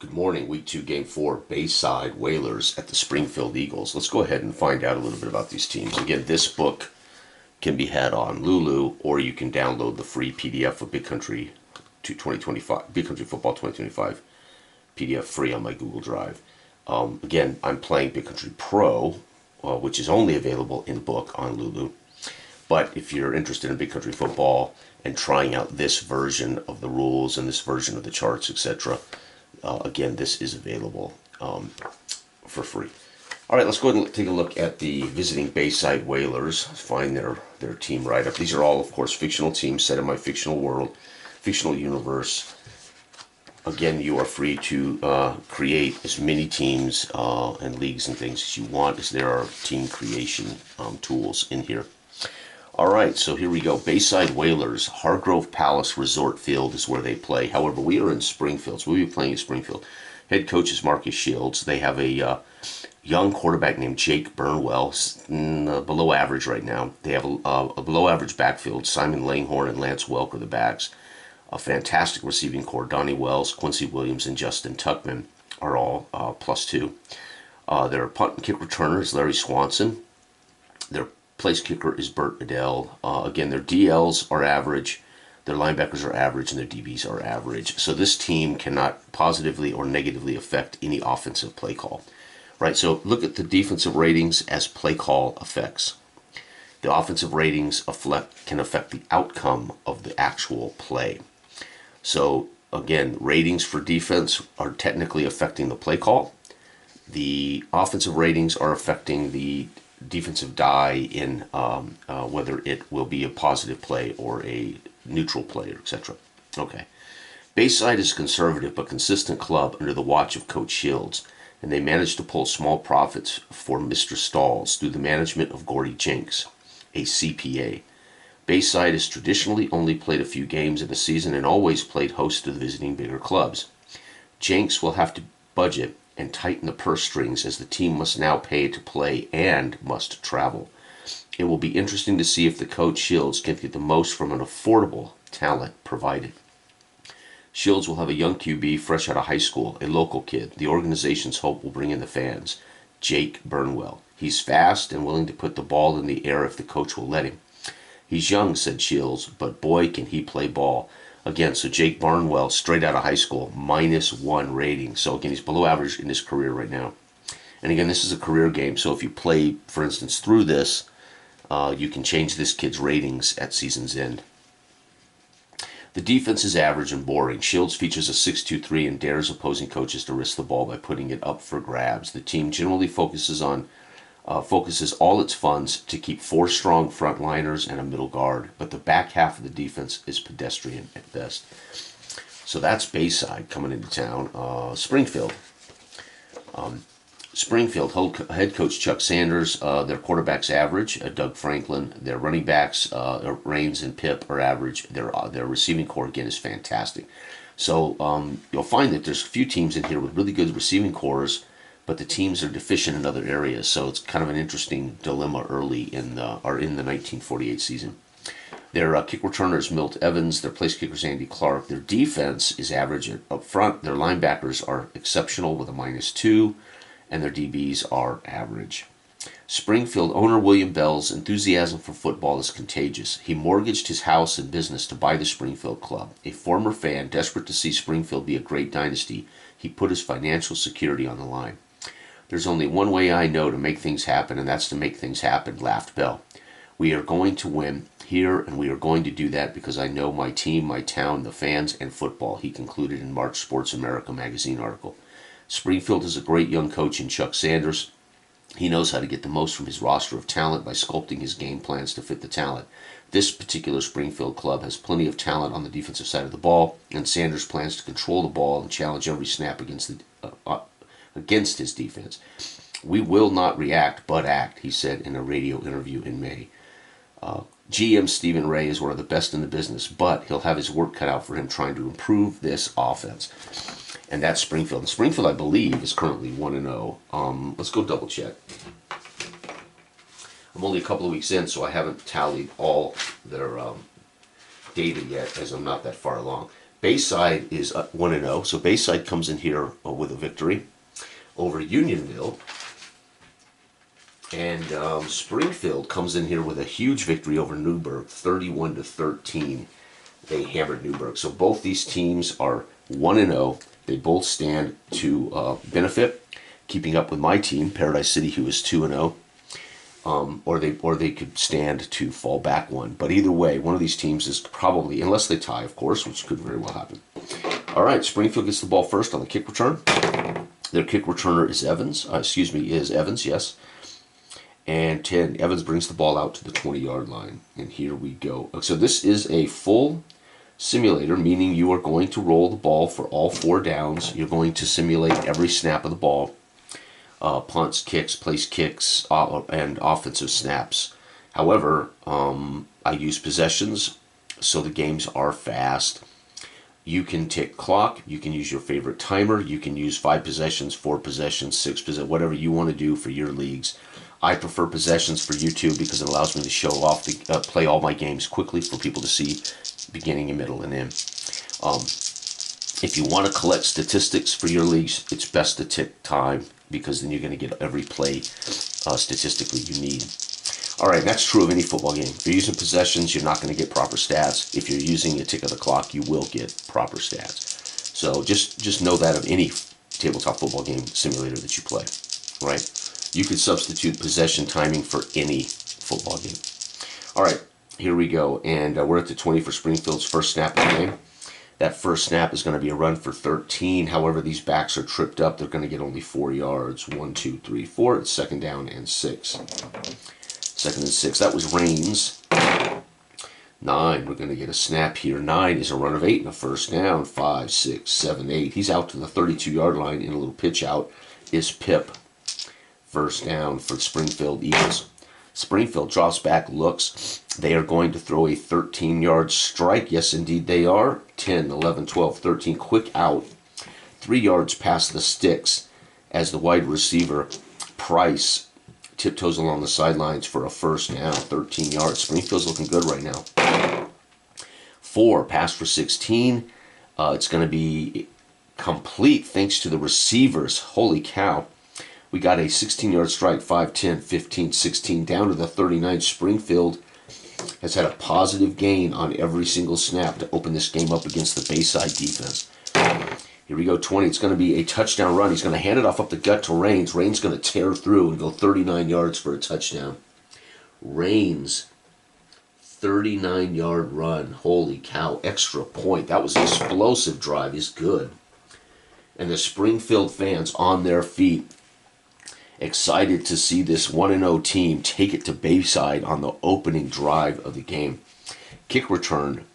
Good morning. Week 2, Game 4, Bayside Whalers at the Springfield Eagles. Let's go ahead and find out a little bit about these teams. Again, this book can be had on Lulu, or you can download the free PDF of Big Country 2025, Big Country Football 2025 PDF free on my Google Drive. Again, I'm playing Big Country Pro, which is only available in book on Lulu. But if you're interested in Big Country Football and trying out this version of the rules and this version of the charts, etc., again, this is available for free. All right, let's go ahead and take a look at the visiting Bayside Whalers. Find their team write-up. These are all, of course, fictional teams set in my fictional world, fictional universe. Again, you are free to create as many teams and leagues and things as you want, as there are team creation tools in here. All right, so here we go. Bayside Whalers, Hargrove Palace Resort Field is where they play. However, we are in Springfield, so we'll be playing in Springfield. Head coach is Marcus Shields. They have a young quarterback named Jake Bernwell, below average right now. They have a below average backfield. Simon Langhorn and Lance Welk are the backs. A fantastic receiving core. Donnie Wells, Quincy Williams, and Justin Tuckman are all +2. Their punt and kick returner is Larry Swanson. Their place kicker is Bert Adele. Again, their DLs are average, their linebackers are average, and their DBs are average. So this team cannot positively or negatively affect any offensive play call. Right, so look at the defensive ratings as play call effects. The offensive ratings can affect the outcome of the actual play. So again, ratings for defense are technically affecting the play call. The offensive ratings are affecting the defensive die in whether it will be a positive play or a neutral play, etc. Okay. Bayside is a conservative but consistent club under the watch of Coach Shields, and they managed to pull small profits for Mr. Stalls through the management of Gordy Jenks, a CPA. Bayside has traditionally only played a few games in a season and always played host to the visiting bigger clubs. Jenks will have to budget and tighten the purse strings as the team must now pay to play and must travel. It will be interesting to see if the coach Shields can get the most from an affordable talent provided. Shields will have a young QB fresh out of high school, a local kid. The organization's hope will bring in the fans, Jake Bernwell. He's fast and willing to put the ball in the air if the coach will let him. He's young, said Shields, but boy can he play ball. Again, so Jake Barnwell, straight out of high school, -1 rating. So again, he's below average in his career right now. And again, this is a career game, so if you play, for instance, through this, you can change this kid's ratings at season's end. The defense is average and boring. Shields features a 6-2-3 and dares opposing coaches to risk the ball by putting it up for grabs. The team generally focuses all its funds to keep 4 strong frontliners and a middle guard, but the back half of the defense is pedestrian at best. So that's Bayside coming into town. Springfield. Springfield head coach Chuck Sanders, their quarterback's average. Doug Franklin, their running backs, Raines and Pip are average. Their receiving core again is fantastic. So you'll find that there's a few teams in here with really good receiving cores, but the teams are deficient in other areas. So it's kind of an interesting dilemma early in the 1948 season. Their kick returner is Milt Evans. Their place kicker is Andy Clark. Their defense is average up front. Their linebackers are exceptional with a -2, and their DBs are average. Springfield owner William Bell's enthusiasm for football is contagious. He mortgaged his house and business to buy the Springfield club. A former fan, desperate to see Springfield be a great dynasty, he put his financial security on the line. There's only one way I know to make things happen, and that's to make things happen, laughed Bell. We are going to win here, and we are going to do that because I know my team, my town, the fans, and football, he concluded in March Sports America magazine article. Springfield is a great young coach in Chuck Sanders. He knows how to get the most from his roster of talent by sculpting his game plans to fit the talent. This particular Springfield club has plenty of talent on the defensive side of the ball, and Sanders plans to control the ball and challenge every snap against his defense. We will not react, but act, he said in a radio interview in May. GM Stephen Ray is one of the best in the business, but he'll have his work cut out for him trying to improve this offense. And that's Springfield. And Springfield, I believe, is currently 1-0. Let's go double check. I'm only a couple of weeks in, so I haven't tallied all their data yet, as I'm not that far along. Bayside is 1-0, so Bayside comes in here with a victory over Unionville. And Springfield comes in here with a huge victory over Newburgh, 31-13. They hammered Newburgh. So both these teams are 1-0. They both stand to benefit, keeping up with my team, Paradise City, who is 2-0. Or they could stand to fall back one. But either way, one of these teams is probably, unless they tie, of course, which could very well happen. All right, Springfield gets the ball first on the kick return. Their kick returner is Evans. Is Evans, yes. And 10, Evans brings the ball out to the 20-yard line. And here we go. So this is a full simulator, meaning you are going to roll the ball for all 4 downs. You're going to simulate every snap of the ball. Punts, kicks, place kicks, and offensive snaps. However, I use possessions, so the games are fast. You can tick clock. You can use your favorite timer. You can use 5 possessions, 4 possessions, 6 possessions, whatever you want to do for your leagues. I prefer possessions for YouTube because it allows me to show off, play all my games quickly for people to see, beginning and middle and end. If you want to collect statistics for your leagues, it's best to tick time because then you're going to get every play statistically you need. All right, that's true of any football game. If you're using possessions, you're not going to get proper stats. If you're using a tick of the clock, you will get proper stats. So just know that of any tabletop football game simulator that you play, right? You could substitute possession timing for any football game. All right, here we go. And we're at the 20 for Springfield's first snap of the game. That first snap is going to be a run for 13. However, these backs are tripped up. They're going to get only 4 yards. 1, 2, 3, 4. It's second down and 6. Second and 6. That was Rains. 9. We're going to get a snap here. 9 is a run of 8 and a first down. 5, 6, 7, 8. He's out to the 32-yard line in a little pitch out. Is Pip. First down for the Springfield Eagles. Springfield drops back, looks. They are going to throw a 13-yard strike. Yes, indeed they are. 10, 11, 12, 13. Quick out. 3 yards past the sticks as the wide receiver, Price, tiptoes along the sidelines for a first down. 13 yards. Springfield's looking good right now. 4, pass for 16. It's going to be complete thanks to the receivers. Holy cow. We got a 16-yard strike, 5, 10, 15, 16, down to the 39. Springfield has had a positive gain on every single snap to open this game up against the Bayside defense. Here we go, 20. It's going to be a touchdown run. He's going to hand it off up the gut to Rains. Rains going to tear through and go 39 yards for a touchdown. Rains, 39-yard run. Holy cow, extra point. That was an explosive drive. He's good. And the Springfield fans on their feet, excited to see this 1-0 team take it to Bayside on the opening drive of the game. Kick return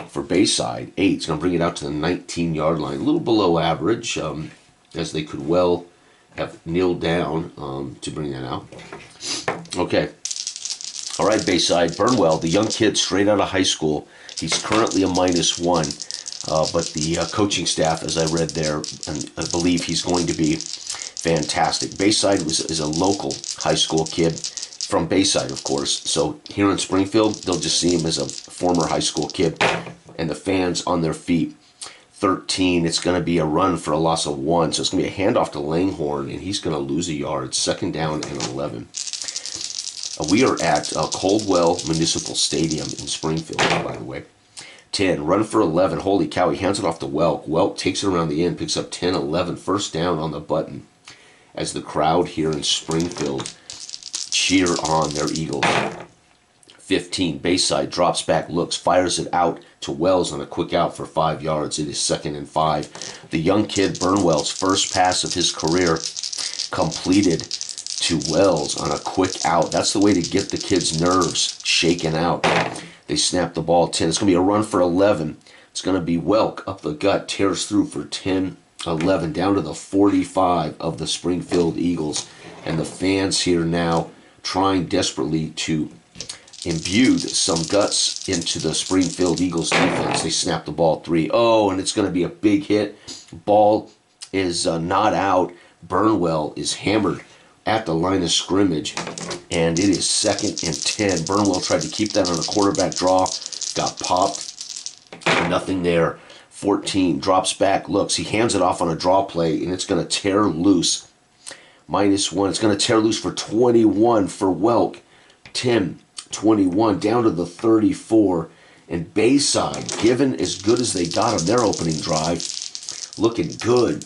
for Bayside, 8. It's going to bring it out to the 19-yard line. A little below average, as they could well have kneeled down to bring that out. Okay. All right, Bayside. Bernwell, the young kid straight out of high school. He's currently a -1, but the coaching staff, as I read there, and I believe he's going to be fantastic. Bayside is a local high school kid from Bayside, of course. So here in Springfield, they'll just see him as a former high school kid. And the fans on their feet. 13, it's going to be a run for a loss of 1. So it's going to be a handoff to Langhorne, and he's going to lose a yard. Second down and 11. We are at Coldwell Municipal Stadium in Springfield, by the way. 10, run for 11. Holy cow, he hands it off to Welk. Welk takes it around the end, picks up 10, 11. First down on the button as the crowd here in Springfield cheer on their Eagles. 15, Bayside drops back, looks, fires it out to Wells on a quick out for 5 yards. It is second and 5. The young kid, Bernwell's first pass of his career, completed to Wells on a quick out. That's the way to get the kid's nerves shaken out. They snap the ball. 10. It's going to be a run for 11. It's going to be Welk up the gut, tears through for 10, 11, down to the 45 of the Springfield Eagles. And the fans here now trying desperately to imbue some guts into the Springfield Eagles defense. They snap the ball 3. Oh, and it's going to be a big hit. Ball is not out. Bernwell is hammered at the line of scrimmage, and it is second and 10. Bernwell tried to keep that on a quarterback draw, got popped. Nothing there. 14, drops back, looks. He hands it off on a draw play, and it's going to tear loose. -1. It's going to tear loose for 21 for Welk. 10, 21, down to the 34. And Bayside, given as good as they got on their opening drive, looking good.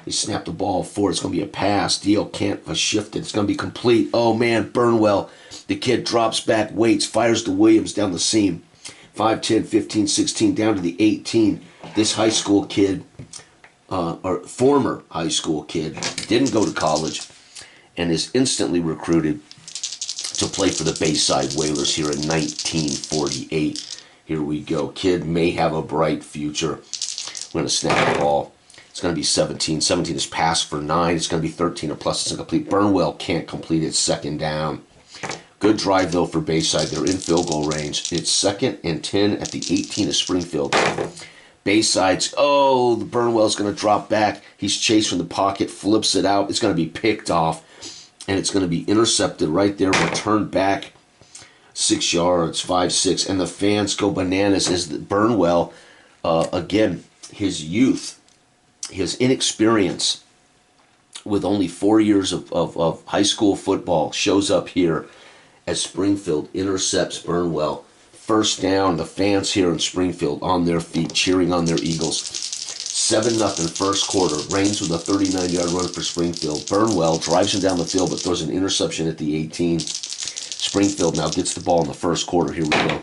He snapped the ball forward. It's going to be a pass. Deal can't shift it. It's going to be complete. Oh, man, Bernwell. The kid drops back, waits, fires to Williams down the seam. 5, 10, 15, 16, down to the 18. This high school kid, or former high school kid, didn't go to college and is instantly recruited to play for the Bayside Whalers here in 1948. Here we go. Kid may have a bright future. We're going to snap the ball. It's going to be 17. 17 is passed for 9. It's going to be 13 or plus. It's incomplete. Bernwell can't complete it. Second down. Good drive, though, for Bayside. They're in field goal range. It's 2nd and 10 at the 18 of Springfield. Bayside's, the Bernwell's going to drop back. He's chased from the pocket, flips it out. It's going to be picked off, and it's going to be intercepted right there, returned back 6 yards, 5, 6. And the fans go bananas as Bernwell, again, his youth, his inexperience with only 4 years of high school football shows up here as Springfield intercepts Bernwell. First down, the fans here in Springfield on their feet, cheering on their Eagles. 7-0 first quarter. Reigns with a 39-yard run for Springfield. Bernwell drives him down the field but throws an interception at the 18. Springfield now gets the ball in the first quarter. Here we go.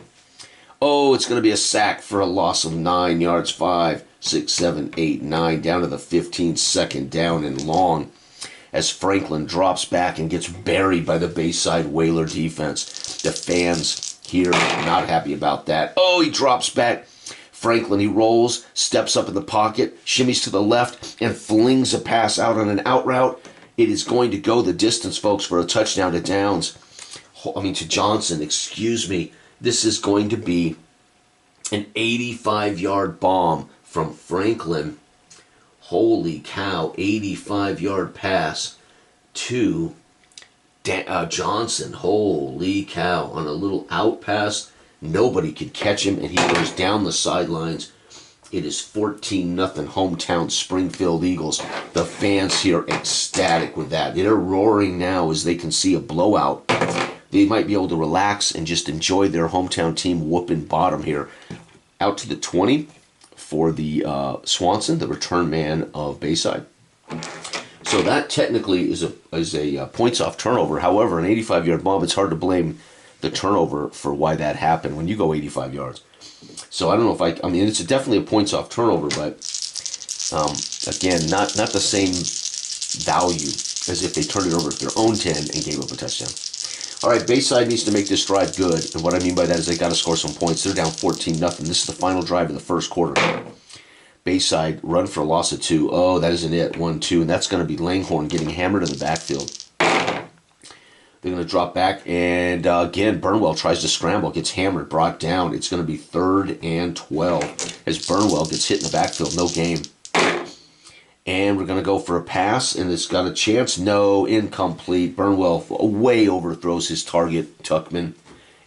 It's going to be a sack for a loss of 9 yards. 5, 6, 7, 8, 9. Down to the 15, second down and long, as Franklin drops back and gets buried by the Bayside Whaler defense. The fans here not happy about that. He drops back. Franklin, he rolls, steps up in the pocket, shimmies to the left, and flings a pass out on an out route. It is going to go the distance, folks, for a touchdown to to Johnson, excuse me. This is going to be an 85-yard bomb from Franklin. Holy cow, 85-yard pass to Johnson. Holy cow, on a little out pass. Nobody could catch him, and he goes down the sidelines. It is 14-0 hometown Springfield Eagles. The fans here ecstatic with that. They're roaring now as they can see a blowout. They might be able to relax and just enjoy their hometown team whooping bottom here. Out to the 20 for the Swanson, the return man of Bayside. So that technically is a points off turnover. However, an 85-yard bomb, it's hard to blame the turnover for why that happened when you go 85 yards. So I don't know if I mean, it's definitely a points off turnover, but again, not the same value as if they turned it over at their own 10 and gave up a touchdown. All right, Bayside needs to make this drive good, and what I mean by that is they got to score some points. They're down 14-0. This is the final drive of the first quarter. Bayside run for a loss of 2. That isn't it. 1-2, and that's going to be Langhorne getting hammered in the backfield. They're going to drop back, and again, Bernwell tries to scramble, gets hammered, brought down. It's going to be 3rd and 12 as Bernwell gets hit in the backfield. No game. And we're going to go for a pass, and it's got a chance. No, incomplete. Bernwell way overthrows his target, Tuckman,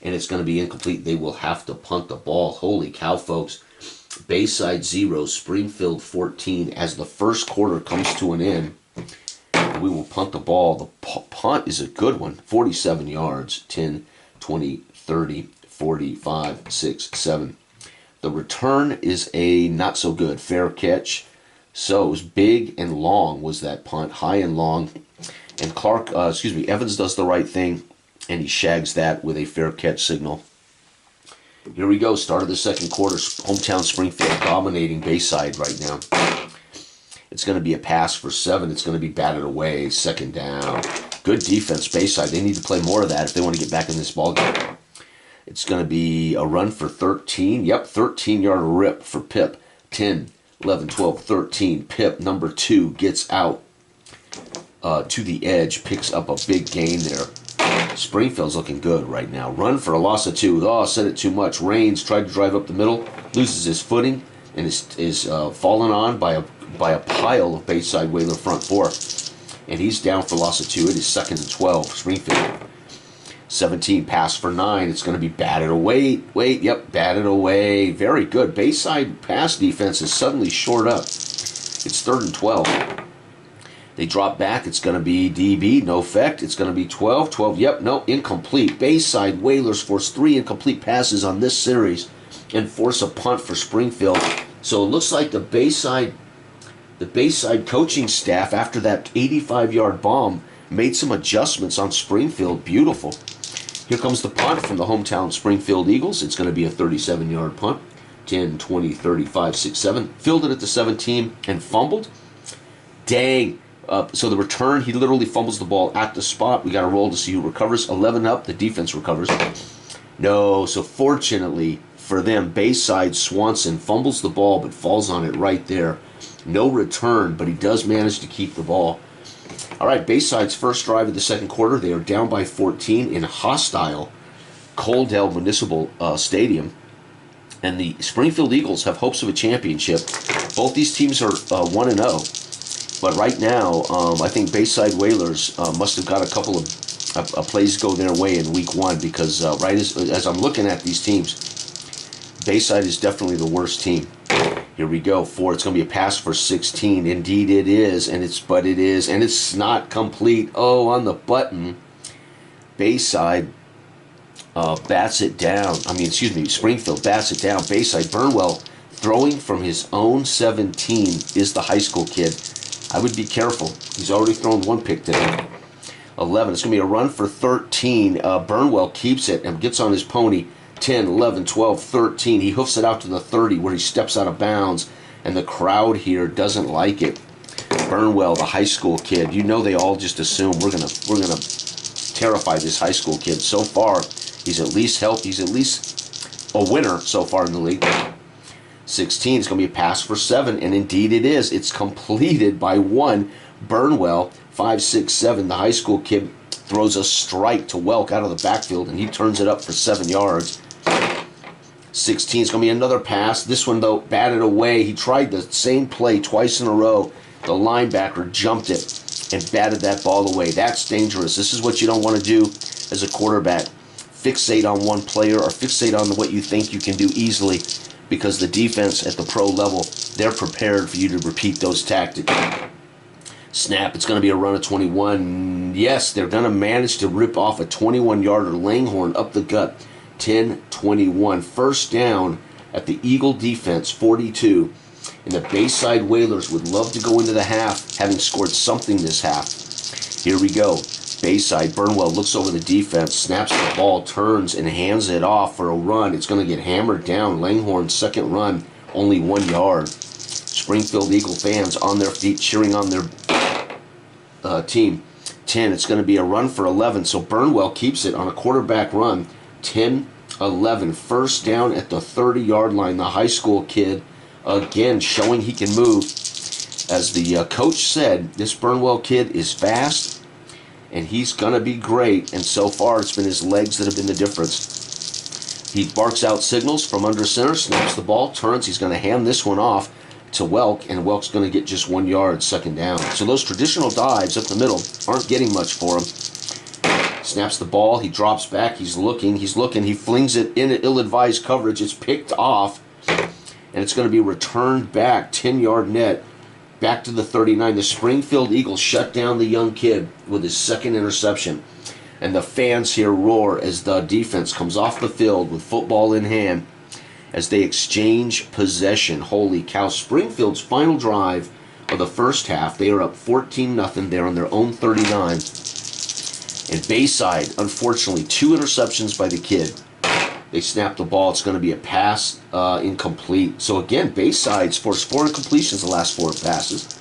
and it's going to be incomplete. They will have to punt the ball. Holy cow, folks. Bayside 0, Springfield 14. As the first quarter comes to an end, we will punt the ball. The punt is a good one. 47 yards, 10, 20, 30, 45, 6, 7. The return is a not so good. Fair catch. So it was big and long was that punt, high and long. And Evans does the right thing, and he shags that with a fair catch signal. Here we go, start of the second quarter. Hometown Springfield dominating Bayside right now. It's going to be a pass for 7. It's going to be batted away, second down. Good defense, Bayside. They need to play more of that if they want to get back in this ballgame. It's going to be a run for 13. Yep, 13-yard rip for Pip. 10, 11, 12, 13. Pip, number 2, gets out to the edge, picks up a big gain there. Springfield's looking good right now. Run for a loss of 2. Said it too much. Reigns tried to drive up the middle, loses his footing, and is fallen on by a pile of Bayside Whaler front 4. And he's down for loss of 2. It is 2nd and 12, Springfield. 17, pass for 9. It's going to be batted away. Yep, batted away. Very good. Bayside pass defense is suddenly shored up. It's 3rd and 12. They drop back. It's going to be DB. No effect. It's going to be 12. 12. Yep, no, incomplete. Bayside Whalers force 3 incomplete passes on this series and force a punt for Springfield. So it looks like the Bayside coaching staff, after that 85-yard bomb, made some adjustments on Springfield. Beautiful. Here comes the punt from the hometown Springfield Eagles. It's going to be a 37-yard punt. 10, 20, 35, 6, 7. Fielded at the 17 and fumbled. Dang. So the return, he literally fumbles the ball at the spot. We got to roll to see who recovers. 11 up. The defense recovers. No. So fortunately for them, Bayside Swanson fumbles the ball but falls on it right there. No return, but he does manage to keep the ball. All right, Bayside's first drive of the second quarter. They are down by 14 in hostile Coaldale Municipal Stadium. And the Springfield Eagles have hopes of a championship. Both these teams are 1-0. But right now, I think Bayside Whalers must have got a couple of plays go their way in week 1, because right as I'm looking at these teams, Bayside is definitely the worst team. Here we go. It's going to be a pass for 16. Indeed it is, and it's not complete. Oh, on the button. Bayside bats it down. Springfield bats it down. Bayside. Bernwell throwing from his own 17 is the high school kid. I would be careful. He's already thrown 1 pick today. 11. It's going to be a run for 13. Bernwell keeps it and gets on his pony. 10, 11, 12, 13. He hoofs it out to the 30 where he steps out of bounds, and the crowd here doesn't like it. Bernwell, the high school kid, you know they all just assume we're gonna terrify this high school kid. So far, he's at least a winner so far in the league. 16 is going to be a pass for 7, and indeed it is. It's completed by 1. Bernwell, 5, 6, 7, the high school kid, throws a strike to Welk out of the backfield, and he turns it up for 7 yards. 16 is going to be another pass. This one, though, batted away. He tried the same play twice in a row. The linebacker jumped it and batted that ball away. That's dangerous. This is what you don't want to do as a quarterback. Fixate on one player or fixate on what you think you can do easily, because the defense at the pro level, they're prepared for you to repeat those tactics. Snap. It's going to be a run of 21. Yes, they're going to manage to rip off a 21-yarder. Langhorn up the gut. 10-21. First down at the Eagle defense, 42. And the Bayside Whalers would love to go into the half having scored something this half. Here we go. Bayside. Bernwell looks over the defense, snaps the ball, turns, and hands it off for a run. It's going to get hammered down. Langhorn's second run, only 1 yard. Springfield Eagle fans on their feet cheering on their team. 10. It's going to be a run for 11. So Bernwell keeps it on a quarterback run. 10-11. First down at the 30-yard line. The high school kid, again, showing he can move. As the coach said, this Bernwell kid is fast, and he's going to be great. And so far, it's been his legs that have been the difference. He barks out signals from under center, snaps the ball, turns. He's going to hand this one off to Welk, and Welk's going to get just 1 yard, second down. So those traditional dives up the middle aren't getting much for him. Snaps the ball, he drops back, he's looking, he flings it in an ill-advised coverage. It's picked off, and it's going to be returned back, 10-yard net, back to the 39. The Springfield Eagles shut down the young kid with his second interception. And the fans here roar as the defense comes off the field with football in hand as they exchange possession. Holy cow. Springfield's final drive of the first half, they are up 14-0. They're on their own 39. And Bayside, unfortunately, 2 interceptions by the kid. They snap the ball. It's going to be a pass incomplete. So again, Bayside's forced 4 incompletions the last 4 passes.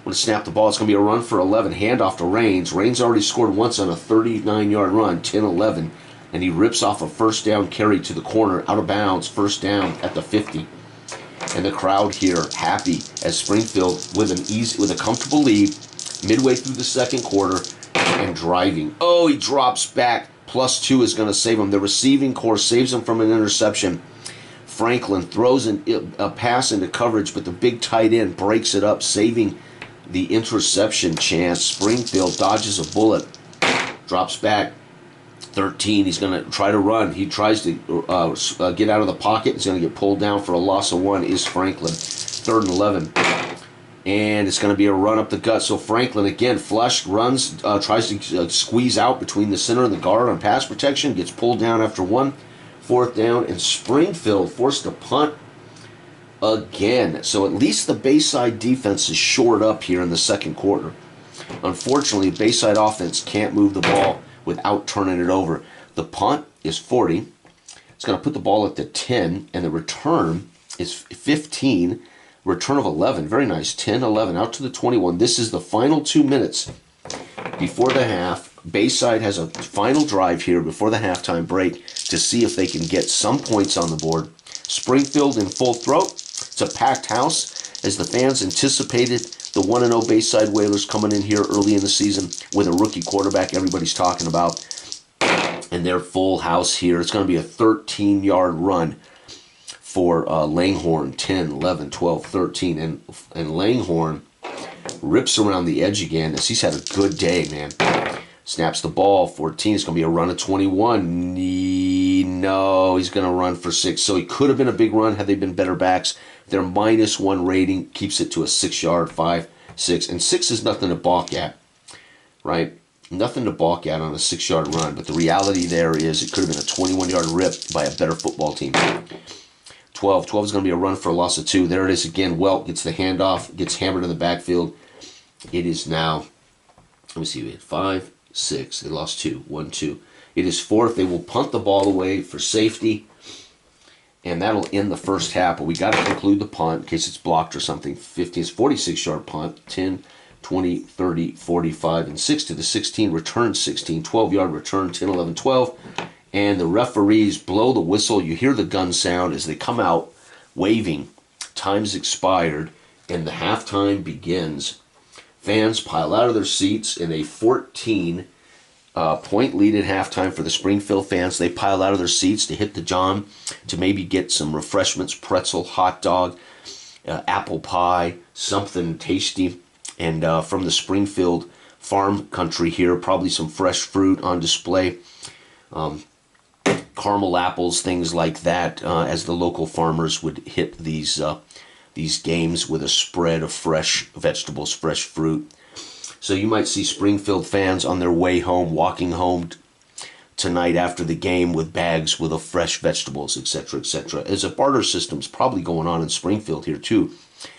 When to snap the ball, it's going to be a run for 11. Handoff to Raines. Raines already scored once on a 39-yard run, 10-11. And he rips off a first down carry to the corner, out of bounds, first down at the 50. And the crowd here happy as Springfield with a comfortable lead midway through the second quarter and driving. Oh, he drops back. +2 is going to save him. The receiving corps saves him from an interception. Franklin throws a pass into coverage, but the big tight end breaks it up, saving the interception chance. Springfield dodges a bullet, drops back. 13, he's going to try to run. He tries to get out of the pocket. He's going to get pulled down for a loss of 1 is Franklin. 3rd and 11. And it's going to be a run up the gut. So Franklin, again, flush, runs, tries to squeeze out between the center and the guard on pass protection. Gets pulled down after 1. 4th down. And Springfield forced to punt again. So at least the Bayside defense is shored up here in the second quarter. Unfortunately, the Bayside offense can't move the ball without turning it over. The punt is 40. It's going to put the ball at the 10, and the return is 15. Return of 11. Very nice. 10, 11, out to the 21. This is the final 2 minutes before the half. Bayside has a final drive here before the halftime break to see if they can get some points on the board. Springfield in full throat. It's a packed house as the fans anticipated the 1-0 Bayside Whalers coming in here early in the season with a rookie quarterback everybody's talking about. And their full house here. It's going to be a 13-yard run for Langhorne. 10, 11, 12, 13. And Langhorne rips around the edge again as he's had a good day, man. Snaps the ball. 14. It's going to be a run of 21. No, he's going to run for 6. So he could have been a big run had they been better backs. Their -1 rating keeps it to a 6-yard, 5, 6. And 6 is nothing to balk at, right? Nothing to balk at on a 6-yard run. But the reality there is it could have been a 21-yard rip by a better football team. 12. 12 is going to be a run for a loss of 2. There it is again. Welk gets the handoff, gets hammered in the backfield. It is now, let me see, we had 5, 6. They lost 2. 1, 2. It is 4th. They will punt the ball away for safety. And that'll end the first half. But we got to conclude the punt in case it's blocked or something. 15 is 46-yard punt. 10, 20, 30, 45, and 6 to the 16. Return 16. 12-yard return. 10, 11, 12. And the referees blow the whistle. You hear the gun sound as they come out waving. Time's expired. And the halftime begins. Fans pile out of their seats in a 14 point lead at halftime for the Springfield fans. They pile out of their seats to hit the john to maybe get some refreshments, pretzel, hot dog, apple pie, something tasty. And from the Springfield farm country here, probably some fresh fruit on display. Caramel apples, things like that, as the local farmers would hit these games with a spread of fresh vegetables, fresh fruit. So you might see Springfield fans on their way home, walking home tonight after the game with bags with fresh vegetables, etc., etc. As a barter system's probably going on in Springfield here too,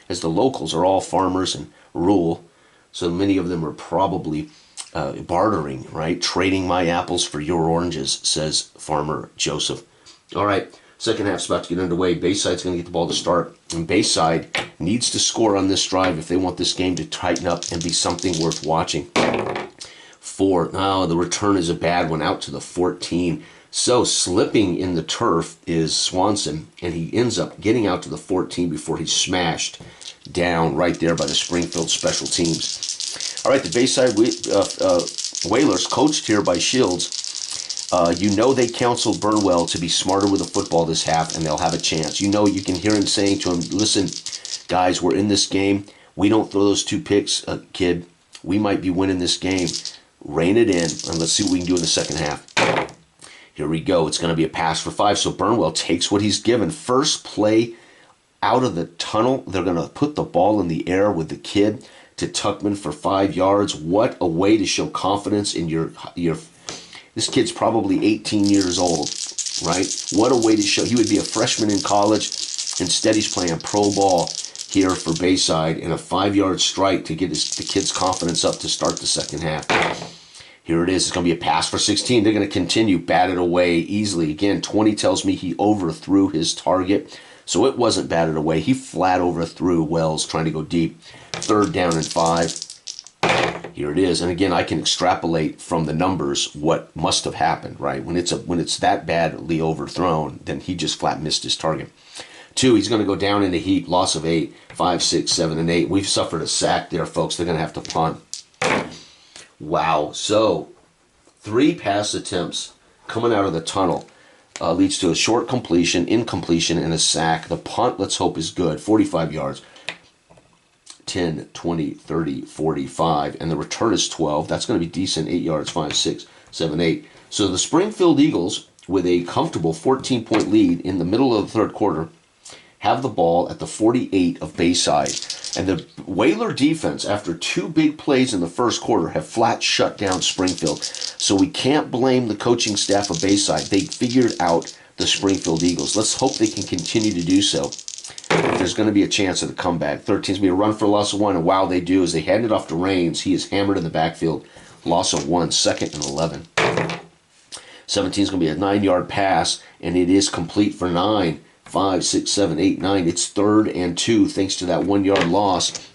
as the locals are all farmers and rural, so many of them are probably bartering, right? Trading my apples for your oranges, says Farmer Joseph. All right, second half's about to get underway. Bayside's going to get the ball to start, and Bayside needs to score on this drive if they want this game to tighten up and be something worth watching. 4. Oh, the return is a bad one, out to the 14. So slipping in the turf is Swanson, and he ends up getting out to the 14 before he's smashed down right there by the Springfield special teams. All right, the Bayside Whalers, coached here by Shields, you know they counseled Bernwell to be smarter with the football this half, and they'll have a chance. You know, you can hear him saying to him, listen, guys, we're in this game. We don't throw those 2 picks, kid. We might be winning this game. Rein it in, and let's see what we can do in the second half. Here we go. It's going to be a pass for 5, so Bernwell takes what he's given. First play out of the tunnel. They're going to put the ball in the air with the kid to Tuckman for 5 yards. What a way to show confidence in your. This kid's probably 18 years old, right? What a way to show. He would be a freshman in college. Instead, he's playing pro ball here for Bayside in a 5-yard strike to get the kid's confidence up to start the second half. Here it is. It's going to be a pass for 16. They're going to continue, batted away easily. Again, 20 tells me he overthrew his target. So it wasn't batted away. He flat overthrew Wells trying to go deep. 3rd down and 5. Here it is. And again, I can extrapolate from the numbers what must have happened, right? When it's that badly overthrown, then he just flat missed his target. 2, he's going to go down in a heap. Loss of 8. 5, 6, 7, and 8. We've suffered a sack there, folks. They're going to have to punt. Wow. So 3 pass attempts coming out of the tunnel. Leads to a short completion, incompletion, and a sack. The punt, let's hope, is good. 45 yards. 10, 20, 30, 45. And the return is 12. That's going to be decent. 8 yards, 5, 6, 7, 8. So the Springfield Eagles, with a comfortable 14-point lead in the middle of the third quarter, have the ball at the 48 of Bayside. And the Whaler defense, after 2 big plays in the first quarter, have flat shut down Springfield. So we can't blame the coaching staff of Bayside. They figured out the Springfield Eagles. Let's hope they can continue to do so. There's going to be a chance of the comeback. 13's going to be a run for a loss of 1, and wow, they do. As they hand it off to Raines, he is hammered in the backfield. Loss of 1, 2nd and 11. 17's going to be a 9-yard pass, and it is complete for 9. 5, 6, 7, 8, 9. It's 3rd and 2 thanks to that 1-yard loss.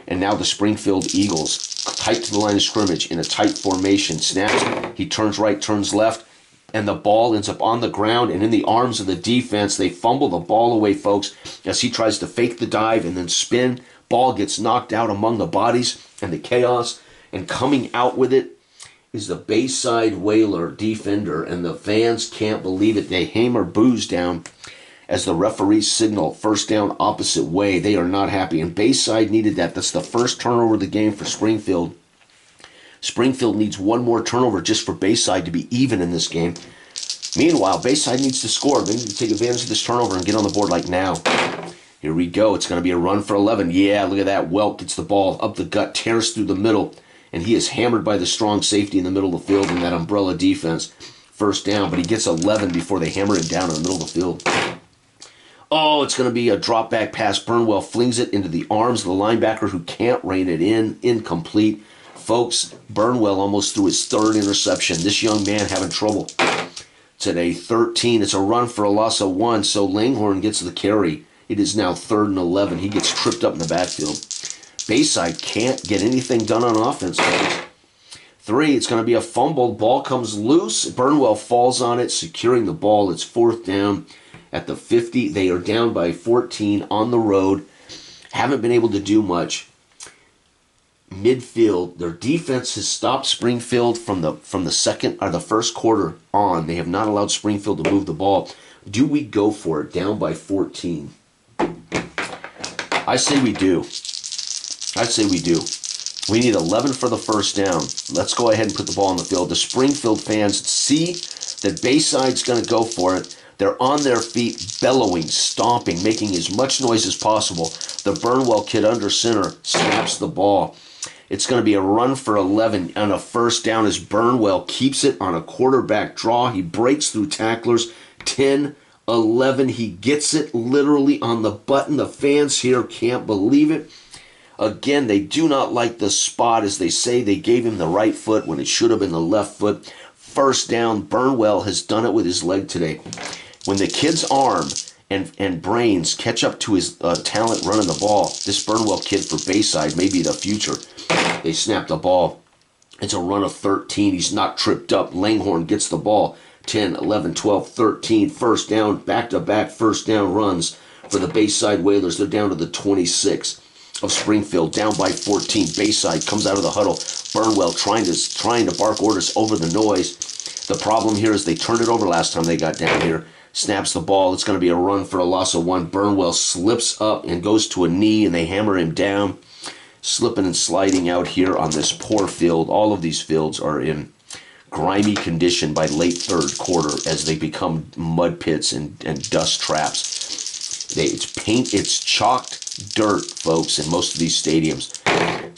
And now the Springfield Eagles, tight to the line of scrimmage in a tight formation. Snaps, he turns right, turns left, and the ball ends up on the ground and in the arms of the defense. They fumble the ball away, folks, as he tries to fake the dive and then spin. Ball gets knocked out among the bodies and the chaos. And coming out with it is the Bayside Whaler defender, and the fans can't believe it. They hammer boos down as the referees signal first down opposite way. They are not happy, and Bayside needed that. That's the first turnover of the game for Springfield. Springfield needs 1 more turnover just for Bayside to be even in this game. Meanwhile, Bayside needs to score. They need to take advantage of this turnover and get on the board like now. Here we go. It's going to be a run for 11. Yeah, look at that. Welk gets the ball up the gut, tears through the middle, and he is hammered by the strong safety in the middle of the field in that umbrella defense. First down, but he gets 11 before they hammer him down in the middle of the field. Oh, it's going to be a drop back pass. Bernwell flings it into the arms of the linebacker who can't rein it in. Incomplete. Folks, Bernwell almost threw his 3rd interception. This young man having trouble. Today, 13. It's a run for a loss of 1, so Langhorne gets the carry. It is now 3rd and 11. He gets tripped up in the backfield. Bayside can't get anything done on offense, folks. 3, it's going to be a fumble. Ball comes loose. Bernwell falls on it, securing the ball. It's 4th down. At the 50, they are down by 14 on the road. Haven't been able to do much. Midfield, their defense has stopped Springfield from the second or the first quarter on. They have not allowed Springfield to move the ball. Do we go for it? Down by 14. I say we do. We need 11 for the first down. Let's go ahead and put the ball on the field. The Springfield fans see that Bayside's going to go for it. They're on their feet, bellowing, stomping, making as much noise as possible. The Bernwell kid under center snaps the ball. It's going to be a run for 11 on a first down as Bernwell keeps it on a quarterback draw. He breaks through tacklers. 10, 11. He gets it literally on the button. The fans here can't believe it. Again, they do not like the spot. As they say, they gave him the right foot when it should have been the left foot. First down. Bernwell has done it with his leg today. When the kid's arm and brains catch up to his talent running the ball, this Bernwell kid for Bayside may be the future. They snap the ball. It's a run of 13. He's not tripped up. Langhorne gets the ball. 10, 11, 12, 13. First down, back-to-back first down runs for the Bayside Whalers. They're down to the 26 of Springfield, down by 14. Bayside comes out of the huddle. Bernwell trying to bark orders over the noise. The problem here is they turned it over last time they got down here. Snaps the ball. It's going to be a run for a loss of 1. Bernwell slips up and goes to a knee, and they hammer him down. Slipping and sliding out here on this poor field. All of these fields are in grimy condition by late third quarter as they become mud pits and dust traps. It's chalked dirt, folks, in most of these stadiums.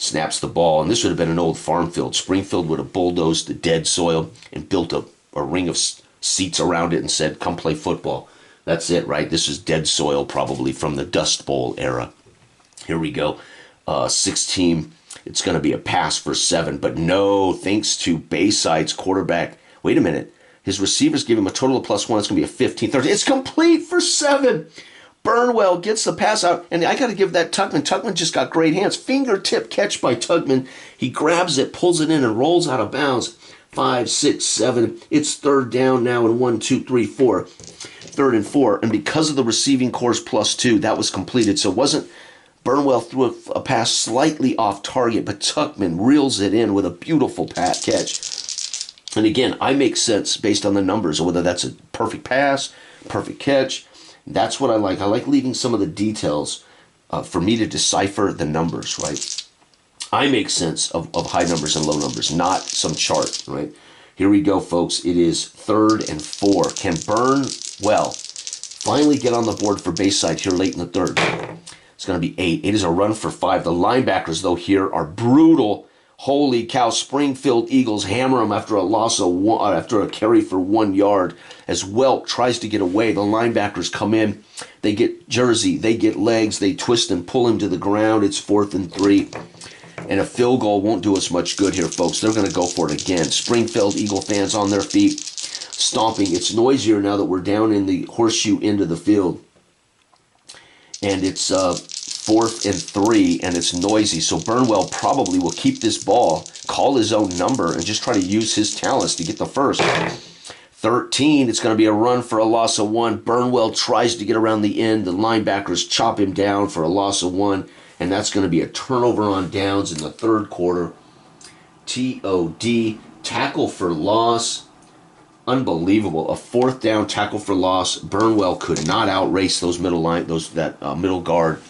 Snaps the ball, and this would have been an old farm field. Springfield would have bulldozed the dead soil and built a ring of seats around it and said, come play football. That's it, right? This is dead soil probably from the Dust Bowl era. Here we go. 16. It's going to be a pass for 7, but no, thanks to Bayside's quarterback. Wait a minute. His receivers give him a total of +1. It's going to be a 15, 13. It's complete for 7. Bernwell gets the pass out, and I got to give that Tuckman. Tuckman just got great hands. Fingertip catch by Tuckman. He grabs it, pulls it in, and rolls out of bounds. 5, 6, 7. It's 3rd down now, and 1, 2, 3, 4. 3rd and 4. And because of the receiving course +2, that was completed. So it wasn't Bernwell threw a pass slightly off target, but Tuckman reels it in with a beautiful catch. And again, I make sense based on the numbers, or whether that's a perfect pass, perfect catch. That's what I like. I like leaving some of the details for me to decipher the numbers, right? I make sense of high numbers and low numbers, not some chart, right? Here we go, folks. It is 3rd and 4. Can Bernwell finally get on the board for Bayside here late in the 3rd? It's going to be 8. It is a run for 5. The linebackers, though, here are brutal. Holy cow, Springfield Eagles hammer them after a loss of one, after a carry for 1 yard. As Welk tries to get away, the linebackers come in. They get jersey, they get legs, they twist and pull him to the ground. It's 4th and 3. And a field goal won't do us much good here, folks. They're going to go for it again. Springfield Eagle fans on their feet, stomping. It's noisier now that we're down in the horseshoe end of the field. And it's 4th and 3, and it's noisy. So Bernwell probably will keep this ball, call his own number, and just try to use his talents to get the first. 13, it's going to be a run for a loss of 1. Bernwell tries to get around the end. The linebackers chop him down for a loss of 1, and that's going to be a turnover on downs in the 3rd quarter. TOD, tackle for loss. Unbelievable. A 4th down tackle for loss. Bernwell could not outrace those middle guard.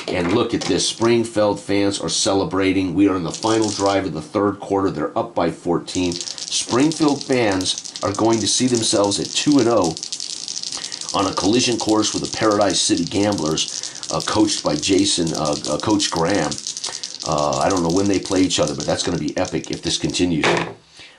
And look at this. Springfield fans are celebrating. We are in the final drive of the 3rd quarter. They're up by 14. Springfield fans are going to see themselves at 2-0 on a collision course with the Paradise City Gamblers, coached by Coach Graham. I don't know when they play each other, but that's going to be epic if this continues.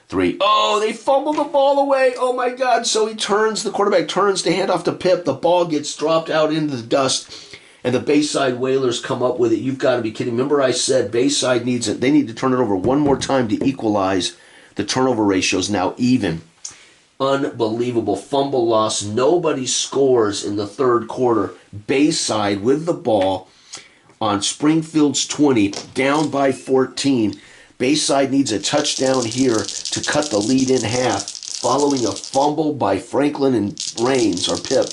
3. Oh, they fumbled the ball away. Oh, my God. So the quarterback turns to hand off to Pip. The ball gets dropped out into the dust, and the Bayside Whalers come up with it. You've got to be kidding. Remember I said Bayside needs it. They need to turn it over one more time to equalize. The turnover ratio is now even. Unbelievable. Fumble loss. Nobody scores in the 3rd quarter. Bayside with the ball on Springfield's 20, down by 14. Bayside needs a touchdown here to cut the lead in half, following a fumble by Franklin and Rains, or Pip.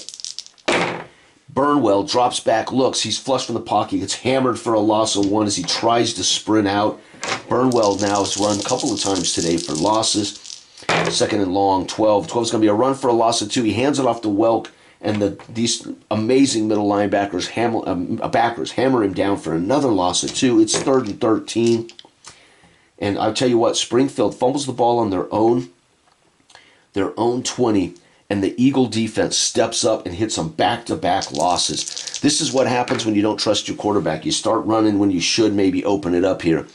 Bernwell drops back, looks. He's flushed from the pocket. Gets hammered for a loss of 1 as he tries to sprint out. Bernwell now has run a couple of times today for losses. 2nd and long, 12. 12 is going to be a run for a loss of 2. He hands it off to Welk, and these amazing middle linebackers hammer him down for another loss of 2. It's 3rd and 13. And I'll tell you what, Springfield fumbles the ball on their own 20, and the Eagle defense steps up and hits some back-to-back losses. This is what happens when you don't trust your quarterback. You start running when you should maybe open it up here.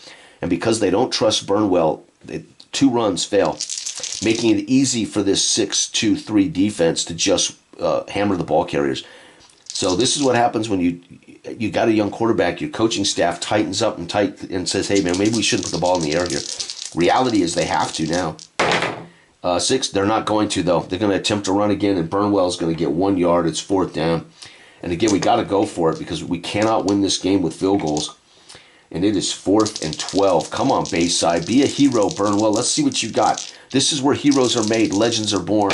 And because they don't trust Bernwell, 2 runs fail, making it easy for this 6-2-3 defense to just hammer the ball carriers. So this is what happens when you got a young quarterback. Your coaching staff tightens up and says, hey, man, maybe we shouldn't put the ball in the air here. Reality is they have to now. 6, they're not going to, though. They're going to attempt to run again, and Bernwell's going to get 1 yard. It's 4th down. And again, we got to go for it because we cannot win this game with field goals. And it is 4th and 12. Come on, Bayside. Be a hero, Bernwell. Let's see what you got. This is where heroes are made. Legends are born.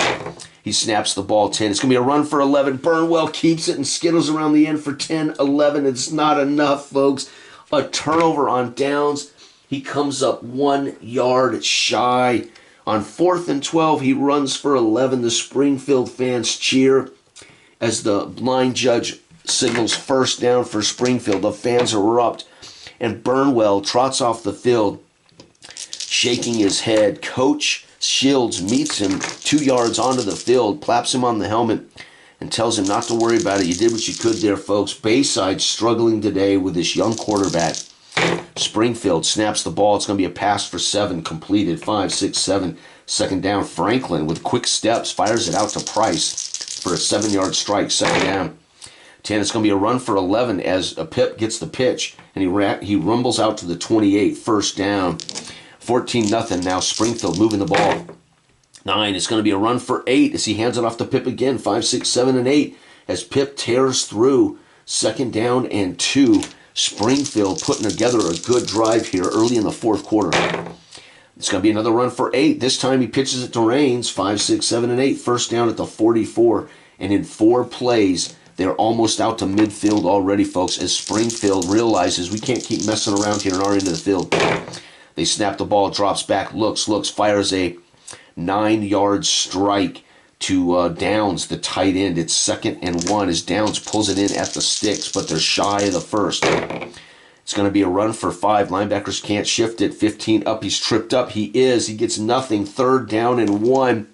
He snaps the ball 10. It's going to be a run for 11. Bernwell keeps it and skittles around the end for 10, 11. It's not enough, folks. A turnover on downs. He comes up 1 yard shy. On 4th and 12, he runs for 11. The Springfield fans cheer as the line judge signals 1st down for Springfield. The fans erupt, and Bernwell trots off the field, shaking his head. Coach Shields meets him 2 yards onto the field, claps him on the helmet, and tells him not to worry about it. You did what you could there, folks. Bayside struggling today with this young quarterback. Springfield snaps the ball. It's going to be a pass for 7, completed. 5, 6, 7. 2nd down. Franklin with quick steps fires it out to Price for a 7-yard strike. 2nd down. 10. It's going to be a run for 11 as a Pip gets the pitch, and he rumbles out to the 28. 1st down. 14-0 now. Springfield moving the ball. 9. It's going to be a run for 8 as he hands it off to Pip again. 5, 6, 7, and 8 as Pip tears through. 2nd down and 2. Springfield putting together a good drive here early in the 4th quarter. It's going to be another run for 8. This time he pitches it to Rains. 5, 6, 7, and 8. 1st down at the 44. And in 4 plays, they're almost out to midfield already, folks, as Springfield realizes we can't keep messing around here in our end of the field. They snap the ball, drops back, looks, fires a 9-yard strike to Downs, the tight end. It's 2nd and 1 as Downs pulls it in at the sticks, but they're shy of the 1st. It's going to be a run for 5. Linebackers can't shift it. 15 up. He's tripped up. He is. He gets nothing. 3rd down and 1.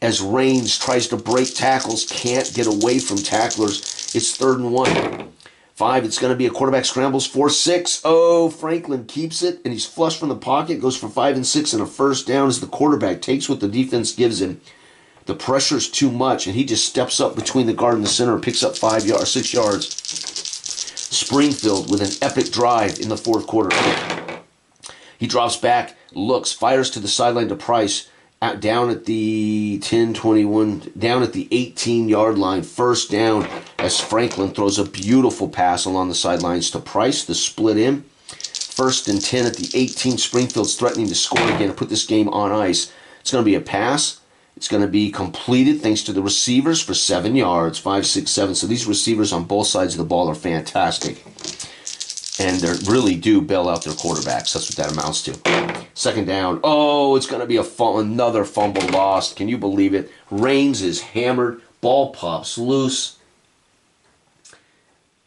As Reigns tries to break tackles, can't get away from tacklers. It's 3rd and 1. 5. It's going to be a quarterback scrambles for 6. Oh, Franklin keeps it, and he's flushed from the pocket. Goes for 5 and 6, and a 1st down as the quarterback takes what the defense gives him. The pressure's too much, and he just steps up between the guard and the center and picks up 6 yards. Springfield with an epic drive in the 4th quarter. He drops back, looks, fires to the sideline to Price, down at the 10-21, down at the 18-yard line, 1st down as Franklin throws a beautiful pass along the sidelines to Price, the split in. 1st and 10 at the 18. Springfield's threatening to score again to put this game on ice. It's going to be a pass. It's going to be completed thanks to the receivers for 7 yards, 5, 6, 7. So these receivers on both sides of the ball are fantastic. And they really do bail out their quarterbacks. That's what that amounts to. 2nd down. Oh, it's going to be another fumble lost. Can you believe it? Reigns is hammered. Ball pops loose.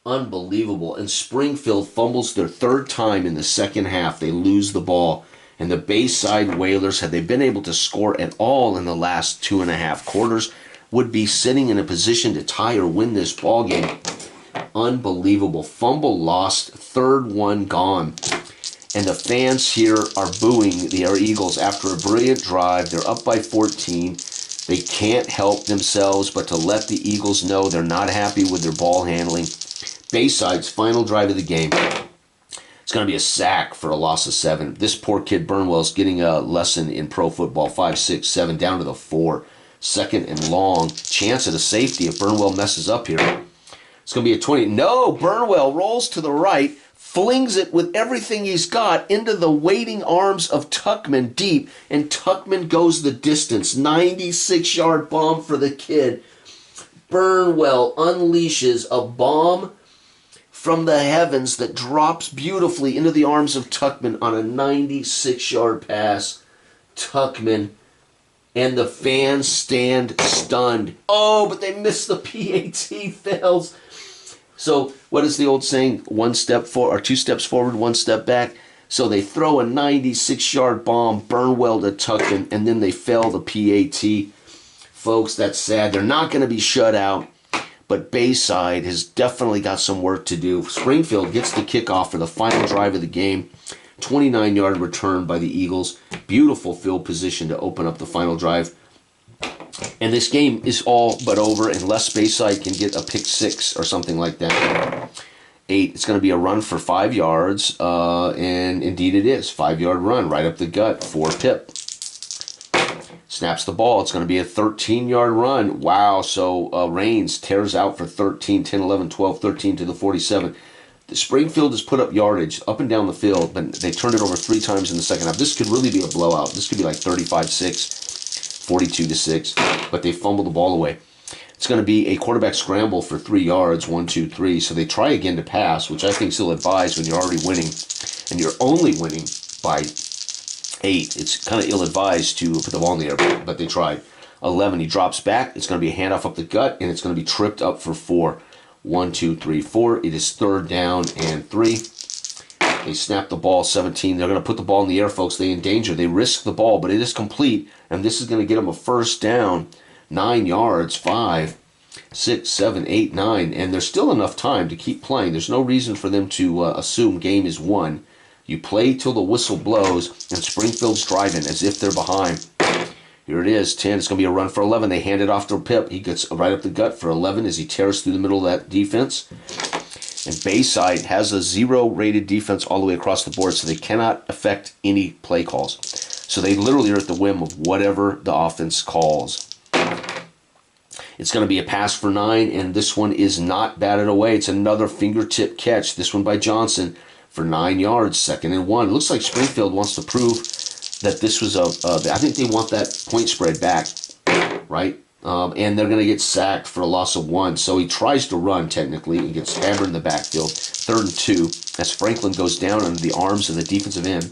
Unbelievable. And Springfield fumbles their 3rd time in the 2nd half. They lose the ball. And the Bayside Whalers, had they been able to score at all in the last 2.5 quarters, would be sitting in a position to tie or win this ball game. Unbelievable. Fumble lost, 3rd one gone. And the fans here are booing the Air Eagles after a brilliant drive. They're up by 14. They can't help themselves but to let the Eagles know they're not happy with their ball handling. Bayside's final drive of the game. It's going to be a sack for a loss of 7. This poor kid Bernwell's getting a lesson in pro football. 5, 6, 7, down to the 4. 2nd and long. Chance at a safety if Bernwell messes up here. It's going to be a 20. No, Bernwell rolls to the right, flings it with everything he's got into the waiting arms of Tuckman deep, and Tuckman goes the distance. 96-yard bomb for the kid. Bernwell unleashes a bomb from the heavens that drops beautifully into the arms of Tuckman on a 96-yard pass. Tuckman and the fans stand stunned. Oh, but they missed the PAT, fails. So what is the old saying? 1 step forward, or 2 steps forward, 1 step back. So they throw a 96-yard bomb, Bernwell to Tuckman, and then they fail the PAT. Folks, that's sad. They're not going to be shut out. But Bayside has definitely got some work to do. Springfield gets the kickoff for the final drive of the game. 29-yard return by the Eagles. Beautiful field position to open up the final drive. And this game is all but over unless Bayside can get a pick 6 or something like that. 8. It's going to be a run for 5 yards. And indeed it is. 5-yard run right up the gut for Pip. Snaps the ball. It's going to be a 13-yard run. Wow. So Reigns tears out for 13, 10, 11, 12, 13 to the 47. The Springfield has put up yardage up and down the field, but they turned it over 3 times in the 2nd half. This could really be a blowout. This could be like 35-6, 42-6, but they fumbled the ball away. It's going to be a quarterback scramble for 3 yards, 1, 2, 3. So they try again to pass, which I think is ill-advised when you're already winning, and you're only winning by 8. It's kind of ill-advised to put the ball in the air, but they tried. 11, he drops back. It's going to be a handoff up the gut, and it's going to be tripped up for 4. 1, 2, 3, 4. It is 3rd down and 3. They snap the ball. 17. They're going to put the ball in the air, folks. They endanger. They risk the ball, but it is complete, and this is going to get them a 1st down. 9 yards. 5, 6, 7, 8, 9, and there's still enough time to keep playing. There's no reason for them to assume game is won. You play till the whistle blows, and Springfield's driving as if they're behind. Here it is, 10. It's going to be a run for 11. They hand it off to Pip. He gets right up the gut for 11 as he tears through the middle of that defense. And Bayside has a 0-rated defense all the way across the board, so they cannot affect any play calls. So they literally are at the whim of whatever the offense calls. It's going to be a pass for 9, and this one is not batted away. It's another fingertip catch. This one by Johnson for 9 yards, 2nd and 1. It looks like Springfield wants to prove that this was I think they want that point spread back, right? And they're going to get sacked for a loss of 1. So he tries to run, technically, and gets hammered in the backfield. 3rd and 2, as Franklin goes down under the arms of the defensive end.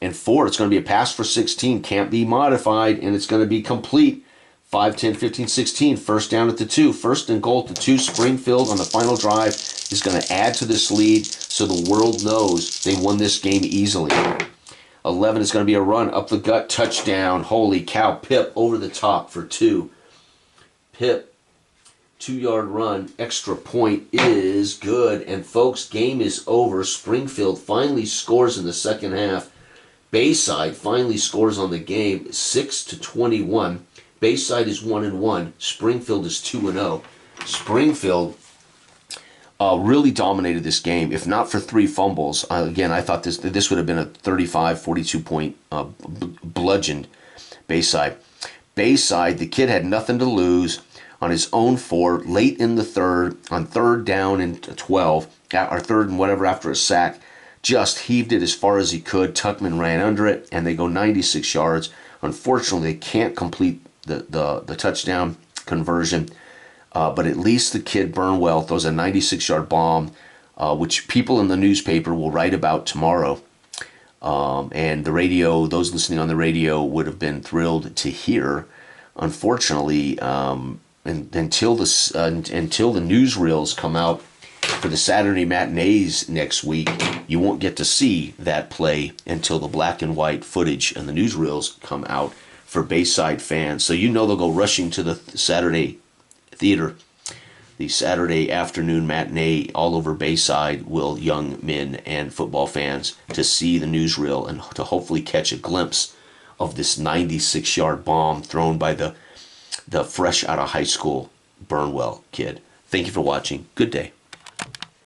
And 4, it's going to be a pass for 16. Can't be modified, and it's going to be complete. 5, 10, 15, 16. 1st down at the 2. 1st and goal at the 2. Springfield on the final drive. is going to add to this lead so the world knows they won this game easily. 11 is going to be a run up the gut, touchdown. Holy cow, Pip over the top for 2. Pip, 2-yard run, extra point is good. And folks, game is over. Springfield finally scores in the second half. Bayside finally scores on the game, 6-21. Bayside is 1-1. Springfield is 2-0. Springfield really dominated this game. If not for 3 fumbles, again, I thought this would have been a 35-42 point bludgeoned Bayside. Bayside, the kid had nothing to lose on his own 4 late in the third, on 3rd down and 12, or 3rd and whatever after a sack. Just heaved it as far as he could. Tuckman ran under it, and they go 96 yards. Unfortunately, they can't complete the touchdown conversion. But at least the kid Bernwell throws a 96-yard bomb, which people in the newspaper will write about tomorrow. And the radio, those listening on the radio would have been thrilled to hear. Unfortunately, until the newsreels come out for the Saturday matinees next week, you won't get to see that play until the black and white footage and the newsreels come out for Bayside fans. So you know they'll go rushing to the Saturday theater, the Saturday afternoon matinee all over Bayside, will young men and football fans, to see the newsreel and to hopefully catch a glimpse of this 96-yard bomb thrown by the fresh out of high school Bernwell kid. Thank you for watching. Good day.